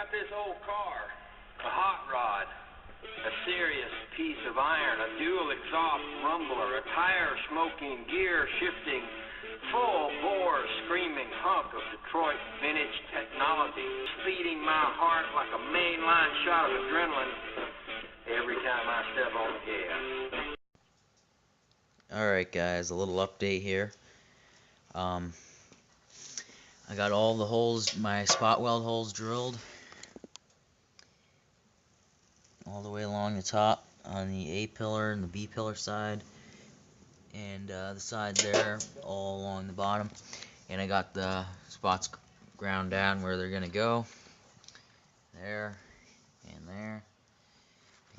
got this old car, a hot rod, a serious piece of iron, a dual exhaust rumbler, a tire smoking, gear shifting, full bore screaming hunk of Detroit vintage technology, speeding my heart like a mainline shot of adrenaline every time I step on the gas. Alright guys, a little update here. I got all the holes, my spot weld holes drilled all the way along the top on the A pillar and the B pillar side, and the side there all along the bottom. And I got the spots ground down where they're gonna go, there and there.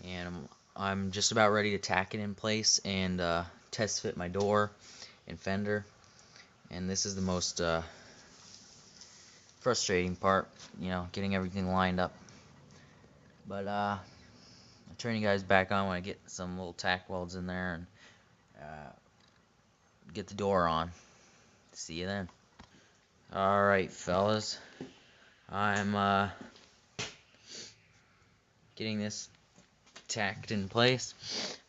And I'm just about ready to tack it in place and test fit my door and fender. And this is the most frustrating part, you know, getting everything lined up. But I'll turn you guys back on when I get some little tack welds in there and get the door on. See you then. Alright fellas, I'm getting this tacked in place.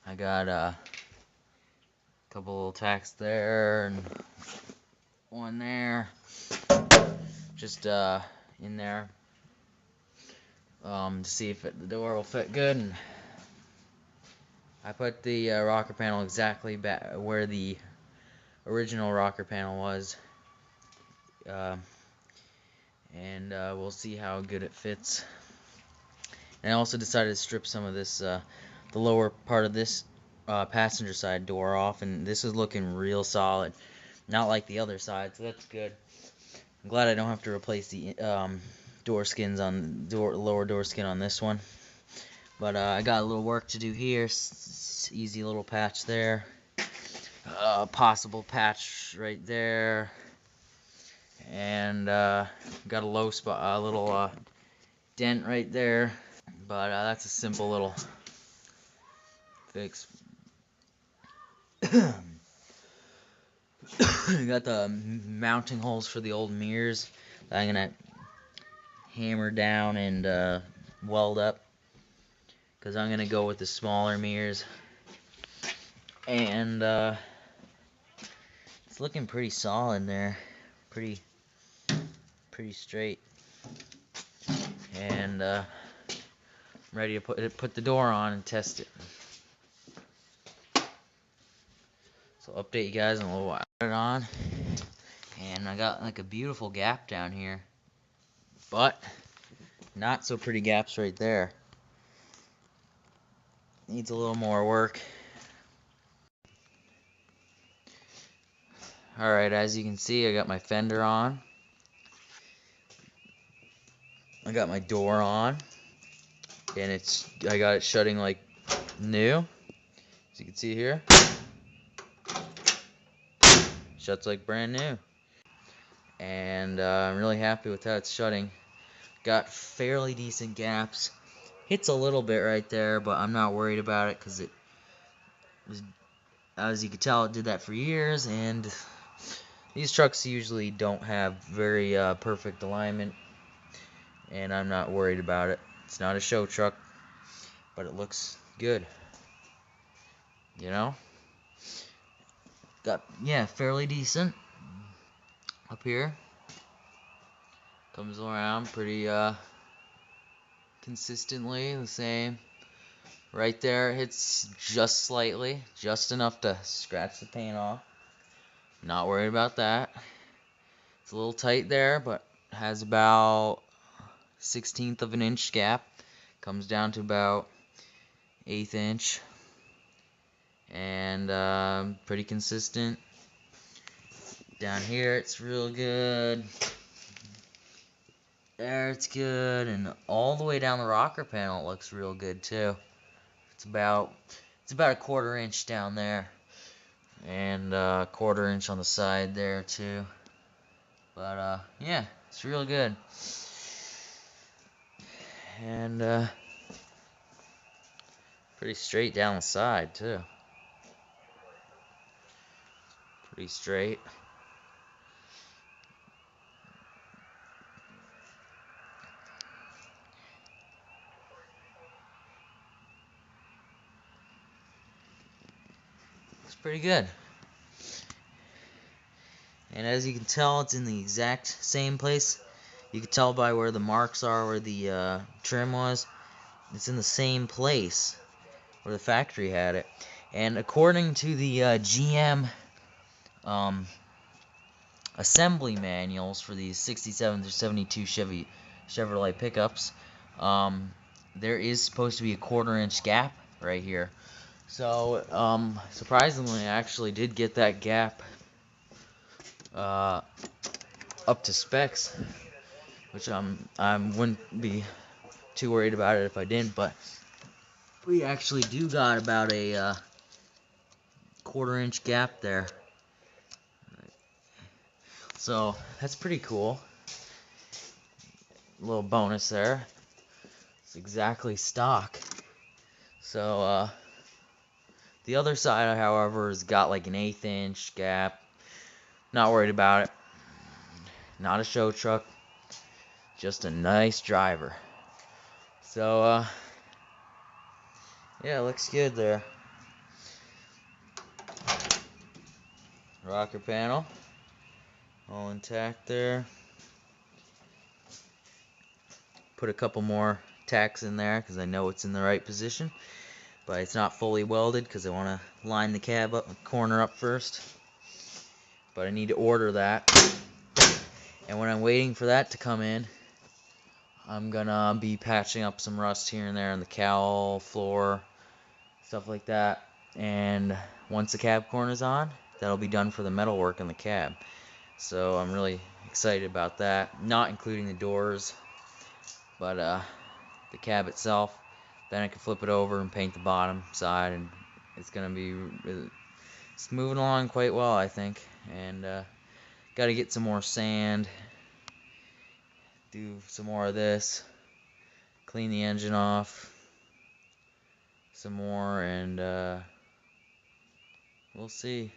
I got a couple little tacks there and one there, just in there, to see if the door will fit good. And I put the rocker panel exactly back where the original rocker panel was, and we'll see how good it fits. And I also decided to strip some of this, the lower part of this passenger side door off, and this is looking real solid, not like the other side, so that's good. I'm glad I don't have to replace the door skins on lower door skin on this one. But I got a little work to do here. Easy little patch there, possible patch right there, and got a low spot, a little dent right there. But that's a simple little fix. Got the mounting holes for the old mirrors that I'm gonna hammer down and weld up, because I'm gonna go with the smaller mirrors. And it's looking pretty solid there, pretty straight. And I'm ready to put the door on and test it. So I'll update you guys in a little while. Put it on, and I got like a beautiful gap down here, but not so pretty gaps right there. Needs a little more work. Alright, as you can see, I got my fender on. I got my door on, and I got it shutting like new. As you can see here, shuts like brand new. And I'm really happy with how it's shutting. Got fairly decent gaps. Hits a little bit right there, but I'm not worried about it, because it was, as you can tell, it did that for years. And these trucks usually don't have very perfect alignment, and I'm not worried about it. It's not a show truck, but it looks good, you know. Got, yeah, fairly decent up here. Comes around pretty consistently the same. Right there hits just slightly, just enough to scratch the paint off. Not worried about that. It's a little tight there, but has about 1/16 of an inch gap. Comes down to about 1/8 inch. And pretty consistent. Down here it's real good. There it's good, and all the way down the rocker panel it looks real good too. It's about a 1/4 inch down there, and 1/4 inch on the side there too. But yeah, it's real good. And pretty straight down the side too. Pretty straight. pretty good. And as you can tell, it's in the exact same place. You can tell by where the marks are, where the trim was. It's in the same place where the factory had it. And according to the GM assembly manuals for these 67 through 72 Chevrolet pickups, there is supposed to be a 1/4-inch gap right here. So surprisingly, I actually did get that gap up to specs, which I wouldn't be too worried about it if I didn't, but we actually do got about a 1/4-inch gap there. So that's pretty cool. A little bonus there. It's exactly stock. So the other side, however, has got like an 1/8 inch gap. Not worried about it. Not a show truck. Just a nice driver. So yeah, looks good there. Rocker panel, all intact there. Put a couple more tacks in there because I know it's in the right position, but it's not fully welded because I want to line the cab up, corner up first. But I need to order that, and when I'm waiting for that to come in, I'm gonna be patching up some rust here and there in the cowl, floor, stuff like that. And once the cab corner's on, that'll be done for the metal work in the cab. So I'm really excited about that, not including the doors, but the cab itself. Then I can flip it over and paint the bottom side, and it's gonna be it's moving along quite well, I think. And got to get some more sand, do some more of this, clean the engine off some more, and we'll see.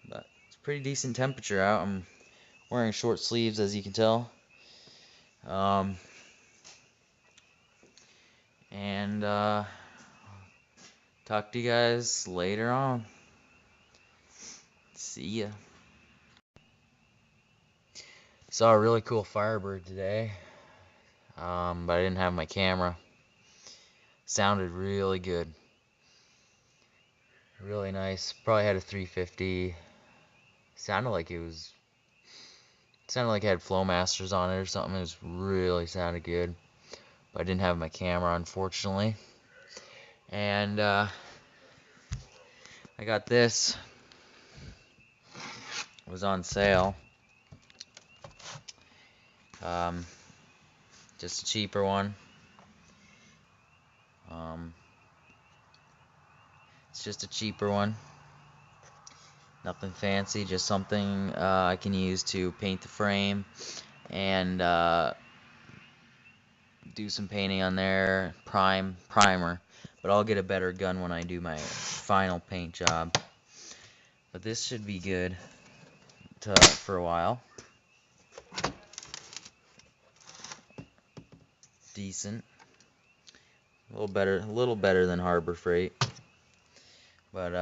But it's pretty decent temperature out. I'm wearing short sleeves, as you can tell. And talk to you guys later on. See ya. Saw a really cool Firebird today, but I didn't have my camera. Sounded really good. Really nice. Probably had a 350. Sounded like it had Flowmasters on it or something. It was really sounded good. But I didn't have my camera, unfortunately. And I got this. It was on sale. Just a cheaper one. It's just a cheaper one. Nothing fancy, just something I can use to paint the frame and do some painting on there, primer. But I'll get a better gun when I do my final paint job. But this should be good for a while. Decent. A little better than Harbor Freight. But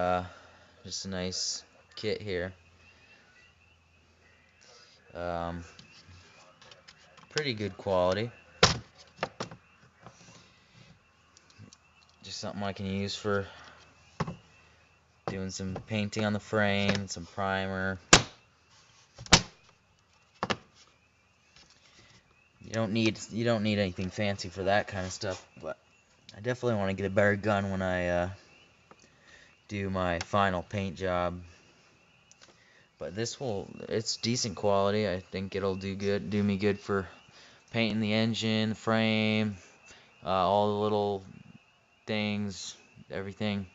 just a nice kit here. Pretty good quality. Just something I can use for doing some painting on the frame, some primer. You don't need anything fancy for that kind of stuff, but I definitely want to get a better gun when I do my final paint job. But it's decent quality. I think it'll do me good for painting the engine, the frame, all the little things, everything,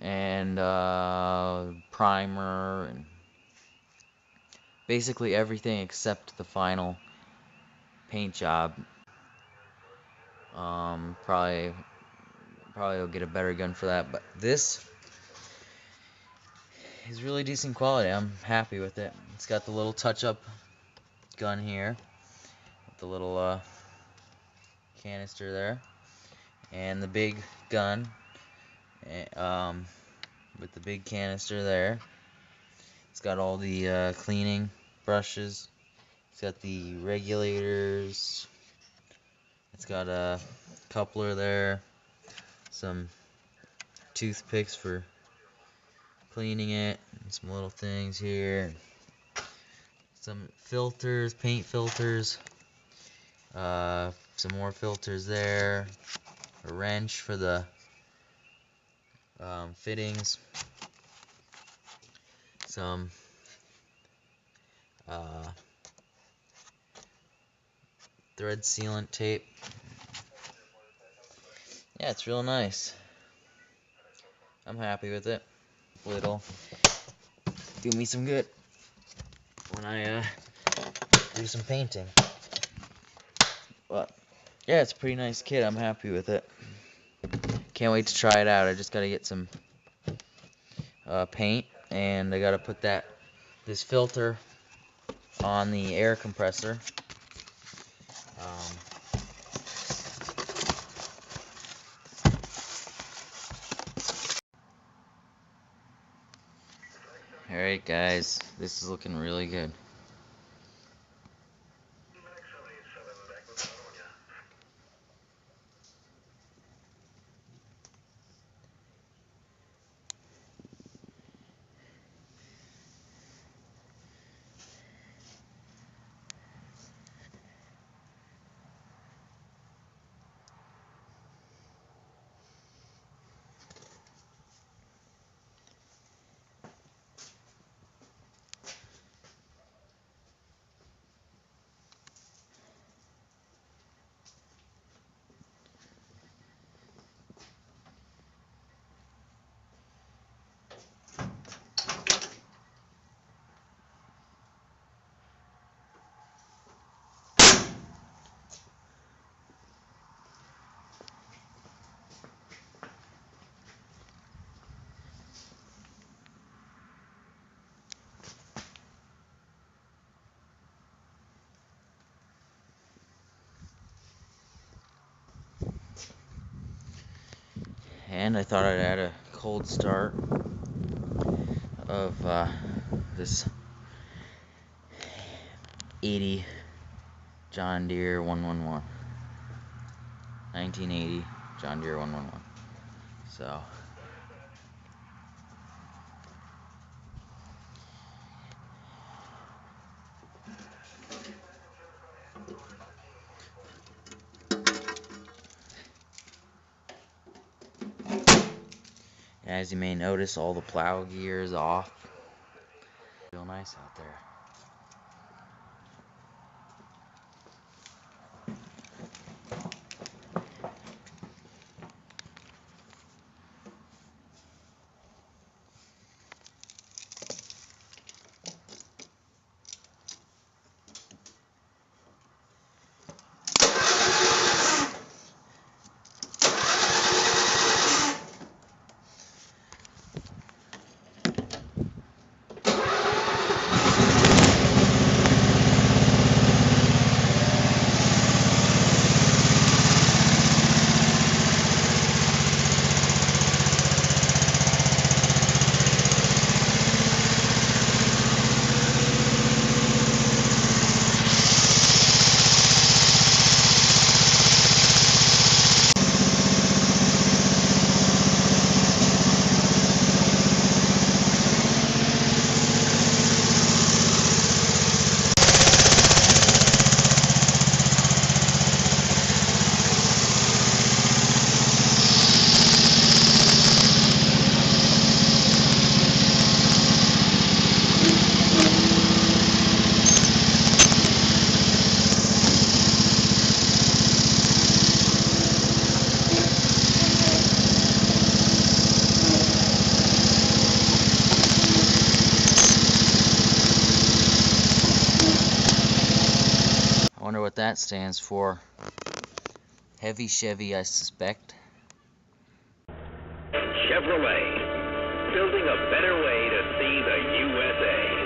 and primer, and basically everything except the final paint job. Probably will get a better gun for that, but this is really decent quality. I'm happy with it. It's got the little touch-up gun here, with the little canister there, and the big gun. with the big canister there. It's got all the cleaning brushes. It's got the regulators. It's got a coupler there. Some toothpicks for cleaning it. And some little things here. Some filters, paint filters. Some more filters there. A wrench for the fittings. Some thread sealant tape. Yeah, it's real nice. I'm happy with it. It'll do me some good when I do some painting. But yeah, it's a pretty nice kit. I'm happy with it. Can't wait to try it out. I just gotta get some paint, and I gotta put this filter on the air compressor. Alright guys, this is looking really good. And I thought I'd add a cold start of this 80 John Deere 111. 1980 John Deere 111. So as you may notice, all the plow gear is off. Real nice out there. I wonder what that stands for. Heavy Chevy, I suspect. Chevrolet, building a better way to see the USA.